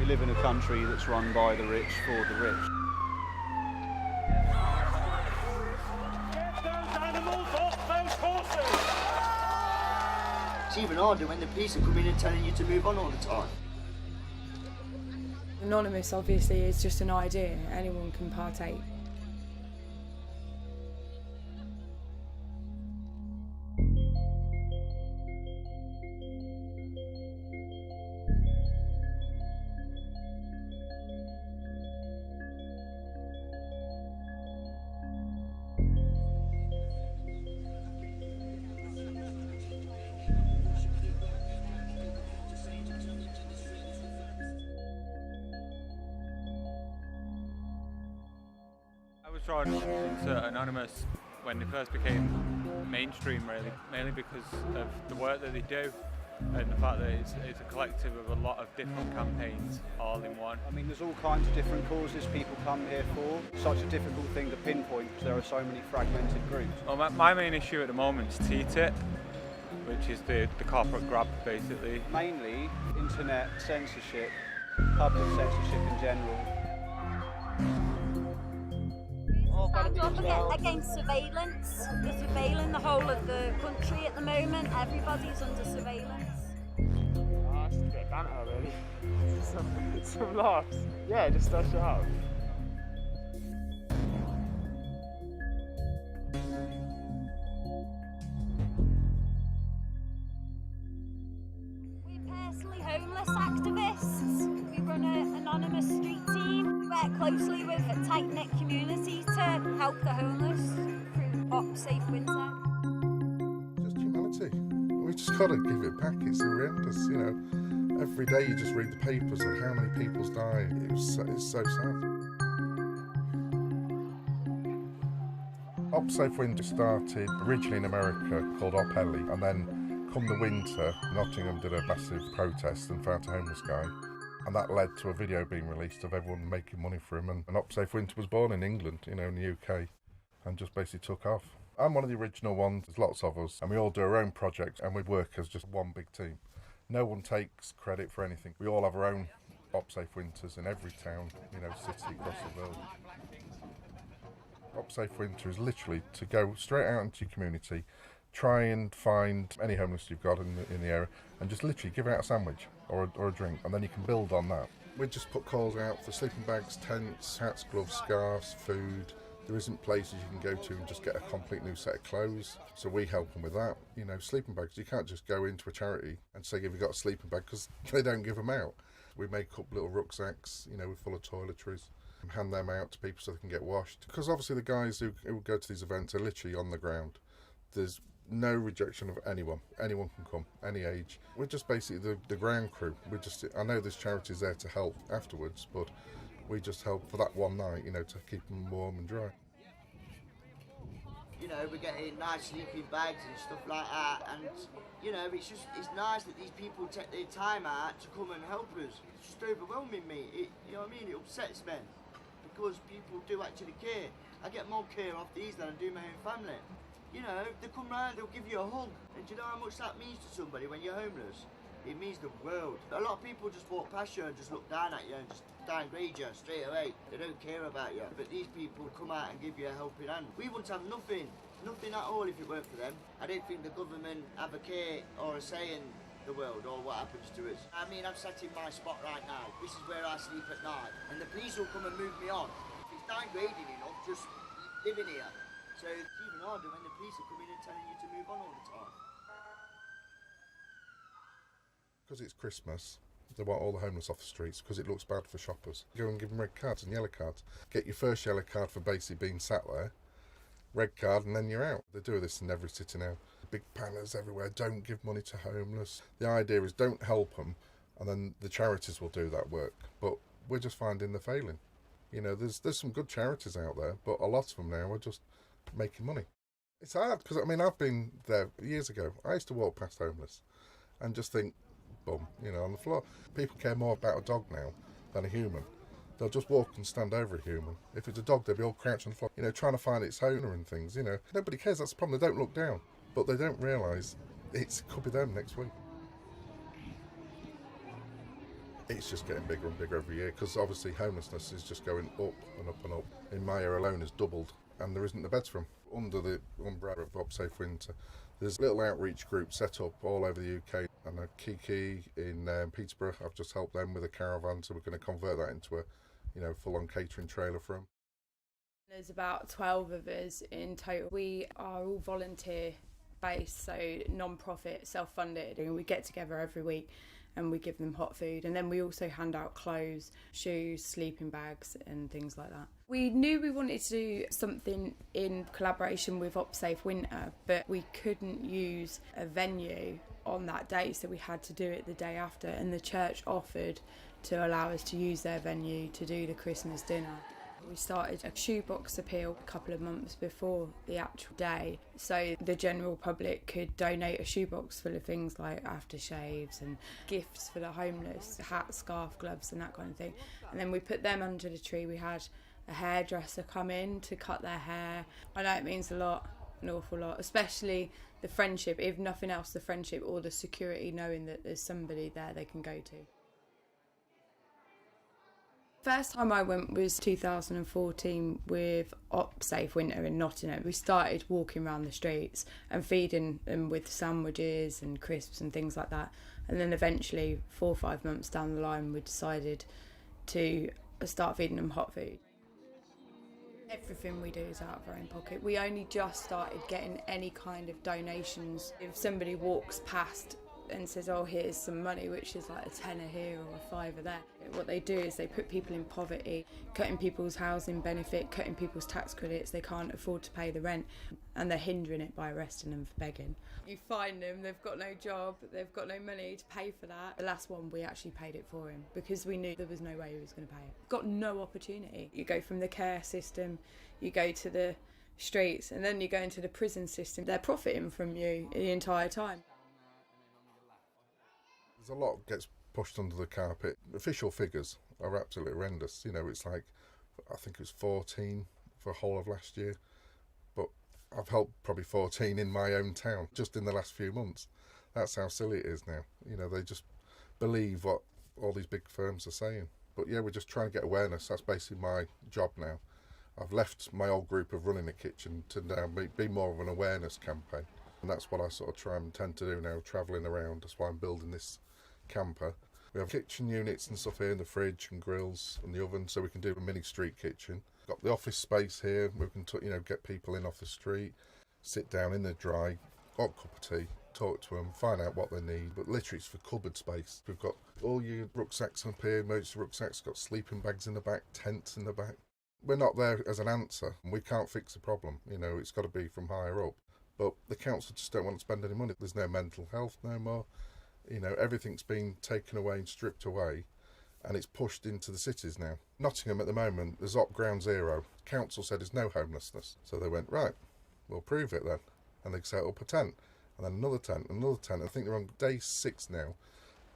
live in a country that's run by the rich for the rich. Get those animals off those horses! It's even harder when the police are coming and telling you to move on all the time. Anonymous obviously is just an idea, anyone can partake. I was drawn into Anonymous when they first became mainstream, really, mainly because of the work that they do and the fact that it's a collective of a lot of different campaigns all in one. I mean, there's all kinds of different causes people come here for. Such a difficult thing to pinpoint because there are so many fragmented groups. Well, my main issue at the moment is TTIP, which is the corporate grab, basically. Mainly internet censorship, public censorship in general. Stand up against surveillance. They're surveilling the whole of the country at the moment. Everybody's under surveillance. It's just a bit of banter, really. Some laughs. Yeah, just stuff it up. We're personally homeless activists. We run an anonymous street team. We work closely with a tight-knit community to help the homeless through hot, safe winter. Just humanity. We just got to give it back. It's horrendous, you know. Every day you just read the papers of how many people's died. It's so sad. Op Safe Winter started originally in America called Op Ellie, and then come the winter, Nottingham did a massive protest and found a homeless guy. And that led to a video being released of everyone making money for him. And Op Safe Winter was born in England, you know, in the UK, and just basically took off. I'm one of the original ones. There's lots of us, and we all do our own projects, and we work as just one big team. No one takes credit for anything. We all have our own Op Safe Winters in every town, you know, city across the world. Op Safe Winter is literally to go straight out into your community, try and find any homeless you've got in the area, and just literally give out a sandwich or a drink, and then you can build on that. We just put calls out for sleeping bags, tents, hats, gloves, scarves, food. There isn't places you can go to and just get a complete new set of clothes, so we help them with that. You know, sleeping bags, you can't just go into a charity and say, have you got a sleeping bag, because they don't give them out. We make up little rucksacks, you know, full of toiletries, and hand them out to people so they can get washed. Because obviously the guys who go to these events are literally on the ground. There's no rejection of anyone. Anyone can come, any age. We're just basically the ground crew. I know there's charities there to help afterwards, but we just help for that one night, you know, to keep them warm and dry. You know, we're getting nice sleeping bags and stuff like that, and you know, it's nice that these people take their time out to come and help us. It's just overwhelming me. You know what I mean? It upsets me because people do actually care. I get more care off these than I do my own family. You know, they come round, they'll give you a hug, and do you know how much that means to somebody when you're homeless? It means the world. A lot of people just walk past you and just look down at you and just downgrade you straight away. They don't care about you. But these people come out and give you a helping hand. We wouldn't have nothing at all if it weren't for them. I don't think the government have a care or a say in the world or what happens to us. I mean, I'm sat in my spot right now. This is where I sleep at night. And the police will come and move me on. If it's downgrading enough, just live in here. So it's even harder when the police are coming and telling you to move on all the time. Because it's Christmas, they want all the homeless off the streets because it looks bad for shoppers. Go and give them red cards and yellow cards. Get your first yellow card for basically being sat there, red card, and then you're out. They do this in every city now. Big banners everywhere, don't give money to homeless. The idea is don't help them, and then the charities will do that work. But we're just finding they're failing. You know, there's some good charities out there, but a lot of them now are just making money. It's hard, because I mean, I've been there years ago. I used to walk past homeless and just think, bum, you know, on the floor. People care more about a dog now than a human. They'll just walk and stand over a human. If it's a dog, they'll be all crouched on the floor, you know, trying to find its owner and things, you know. Nobody cares, that's the problem. They don't look down, but they don't realise it could be them next week. It's just getting bigger and bigger every year because obviously homelessness is just going up and up and up. In my area alone has doubled and there isn't the beds for them. Under the umbrella of UpSafe Winter, there's little outreach groups set up all over the UK, and Kiki in Peterborough, I've just helped them with a caravan, so we're going to convert that into a full-on catering trailer for them. There's about 12 of us in total. We are all volunteer based, so non-profit, self-funded, and we get together every week and we give them hot food, and then we also hand out clothes, shoes, sleeping bags and things like that. We knew we wanted to do something in collaboration with UpSafe Winter, but we couldn't use a venue on that day, so we had to do it the day after, and the church offered to allow us to use their venue to do the Christmas dinner. We started a shoebox appeal a couple of months before the actual day, so the general public could donate a shoebox full of things like aftershaves and gifts for the homeless, hats, scarf, gloves and that kind of thing. And then we put them under the tree. We had a hairdresser come in to cut their hair. I know it means a lot, an awful lot, especially the friendship, if nothing else, the friendship or the security, knowing that there's somebody there they can go to. First time I went was 2014 with UpSafe Winter in Nottingham. We started walking around the streets and feeding them with sandwiches and crisps and things like that. And then eventually, 4 or 5 months down the line, we decided to start feeding them hot food. Everything we do is out of our own pocket. We only just started getting any kind of donations. If somebody walks past and says, oh, here's some money, which is like a tenner here or a fiver there. What they do is they put people in poverty, cutting people's housing benefit, cutting people's tax credits. They can't afford to pay the rent, and they're hindering it by arresting them for begging. You find them, they've got no job, they've got no money to pay for that. The last one, we actually paid it for him because we knew there was no way he was going to pay it. Got no opportunity. You go from the care system, you go to the streets, and then you go into the prison system. They're profiting from you the entire time. There's a lot gets pushed under the carpet. Official figures are absolutely horrendous. It's like, I think it was 14 for the whole of last year, but I've helped probably 14 in my own town just in the last few months. That's how silly it is now. They just believe what all these big firms are saying. But yeah, we're just trying to get awareness. That's basically my job now. I've left my old group of running a kitchen to now be more of an awareness campaign. And that's what I sort of try and tend to do now, travelling around. That's why I'm building this camper. We have kitchen units and stuff here in the fridge and grills and the oven, so we can do a mini street kitchen. Got the office space here. We can get people in off the street, sit down in the dry, hot cup of tea, talk to them, find out what they need. But literally it's for cupboard space. We've got all your rucksacks up here, emergency rucksacks, got sleeping bags in the back, tents in the back. We're not there as an answer. We can't fix the problem. It's got to be from higher up. But the council just don't want to spend any money. There's no mental health no more. Everything's been taken away and stripped away, and it's pushed into the cities now. Nottingham at the moment, there's op ground zero. Council said there's no homelessness. So they went, right, we'll prove it then. And they set up a tent, and then another tent, another tent. I think they're on day 6 now,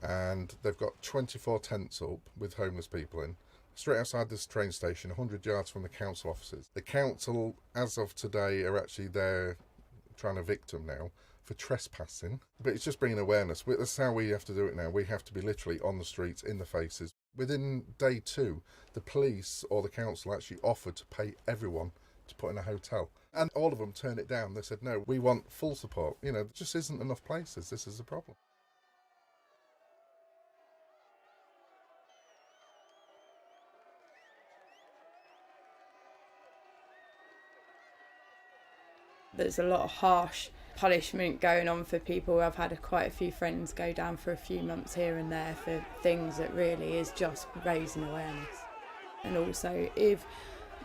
and they've got 24 tents up with homeless people in. Straight outside this train station, 100 yards from the council offices. The council, as of today, are actually there trying to evict them now for trespassing, but it's just bringing awareness. That's how we have to do it now. We have to be literally on the streets, in the faces. Within day 2, the police or the council actually offered to pay everyone to put in a hotel, and all of them turned it down. They said, no, we want full support. There just isn't enough places. This is the problem. There's a lot of harsh punishment going on for people. I've had quite a few friends go down for a few months here and there for things that really is just raising awareness. And also, if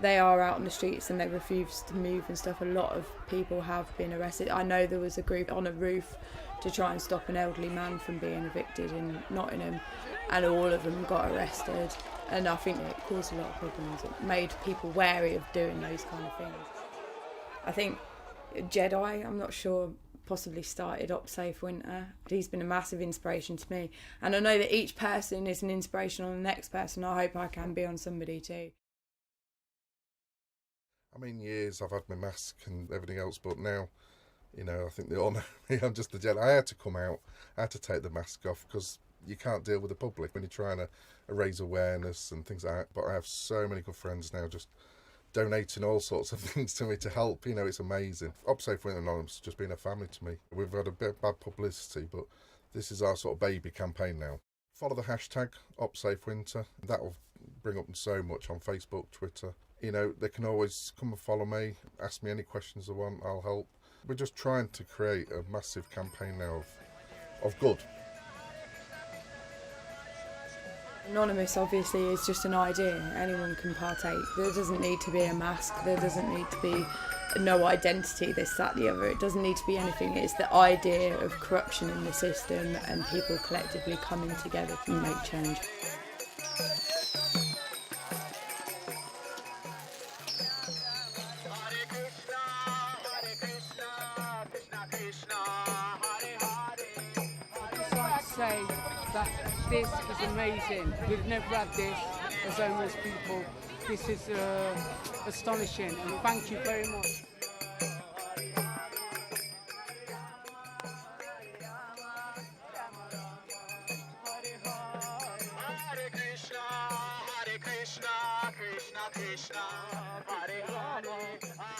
they are out on the streets and they refuse to move and stuff, a lot of people have been arrested. I know there was a group on a roof to try and stop an elderly man from being evicted in Nottingham, and all of them got arrested. And I think it caused a lot of problems. It made people wary of doing those kind of things. I think Jedi, I'm not sure, possibly started UpSafe Winter. He's been a massive inspiration to me, and I know that each person is an inspiration on the next person. I hope I can be on somebody too. Years I've had my mask and everything else, but now, I think they all know me. I'm just the Jedi. I had to come out. I had to take the mask off because you can't deal with the public when you're trying to raise awareness and things like that. But I have so many good friends now just donating all sorts of things to me to help. You know, it's amazing. OpSafe Winter Anonymous has just been a family to me. We've had a bit of bad publicity, but this is our sort of baby campaign now. Follow the hashtag OpSafeWinter. That will bring up so much on Facebook, Twitter. You know, they can always come and follow me, ask me any questions they want, I'll help. We're just trying to create a massive campaign now of good. Anonymous obviously is just an idea, anyone can partake. There doesn't need to be a mask, there doesn't need to be no identity, this, that, the other. It doesn't need to be anything. It's the idea of corruption in the system and people collectively coming together to make change. Say that this is amazing. We've never had this as homeless people. This is astonishing, and thank you very much. Krishna, Krishna Krishna, Hare Hare.